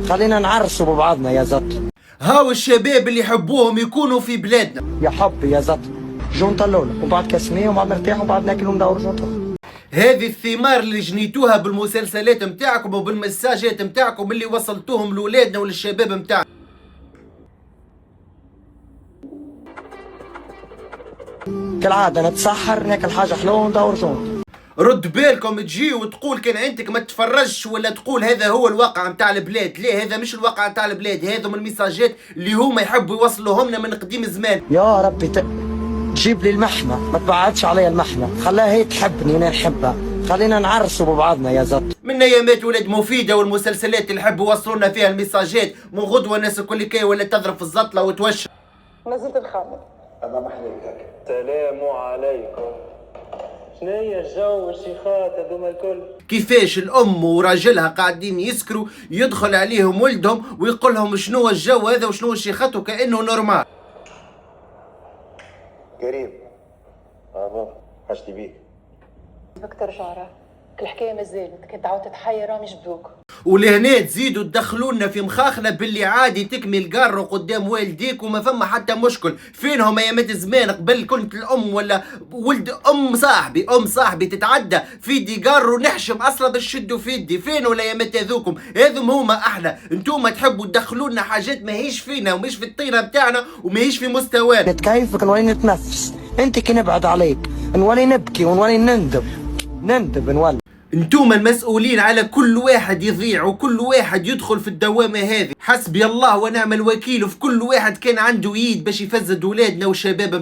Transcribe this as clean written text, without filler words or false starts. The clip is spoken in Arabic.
خلينا نعرسوا ببعضنا يا زط. هاو الشباب اللي يحبوهم يكونوا في بلادنا. يا حب يا زط، جو نطلولك وبعد كاسمية وبعد نرتاح وبعد ناكل وندور جنطة. هذه الثمار اللي جنيتوها بالمسلسلات متاعكم وبالمساجات متاعكم اللي وصلتوهم لولادنا وللشباب متاعنا. كالعادة نتسحر ناكل حاجة حلوة وندور جنطة. رد بالكم تجي وتقول كان عندك ما تفرجش ولا تقول هذا هو الواقع متاع البلاد. ليه هذا مش الواقع متاع البلاد، هذا من المساجات اللي هما يحبوا يوصلوهمنا من قديم زمان. يا ربي تجيب لي المحنة، ما تبعدش عليا المحنة، خلاها هي تحبني وانا نحبها، خلينا نعرسوا ببعضنا يا زط. من ايامات ولاد مفيدة والمسلسلات اللي يحبوا يوصلونا فيها المساجات، من غدوة الناس الكل كي ولا تضرب في الزطلة وتوشر. نزلت الخامس. أما محليك. السلام عليكم. شنيا الجو والشيخات هذوما الكل؟ كيفاش الام وراجلها قاعدين يسكروا يدخل عليهم ولدهم ويقول لهم شنو الجو هذا وشنو الشيخات وكانه نورمال. كريم. بابا حشتي بيك. بدك ترجع الحكايه مازالت، كنت عاود تتحير راه مش بدوك. ولهنا تزيدوا تدخلونا في مخاخنا باللي عادي تكمل القارو قدام والديك وما فما حتى مشكل. فينهم ايامات زمان قبل كنت الام ولا ولد ام صاحبي تتعدى في يدي قارو نحشم اصلا باش شدوا في يدي. فين ولا ايامات هذوكم؟ هذم هما احنا. انتوما تحبوا تدخلونا حاجات ماهيش فينا ومش في الطينه بتاعنا وماهيش في مستوانا. نتكيفك نولي نتنفس، انت كي نبعد عليك نولي نبكي ونولي نندب نولي. انتوما المسؤولين على كل واحد يضيع وكل واحد يدخل في الدوامة هذه. حسبي الله ونعم الوكيل في كل واحد كان عنده يد باش يفزد ولادنا وشباب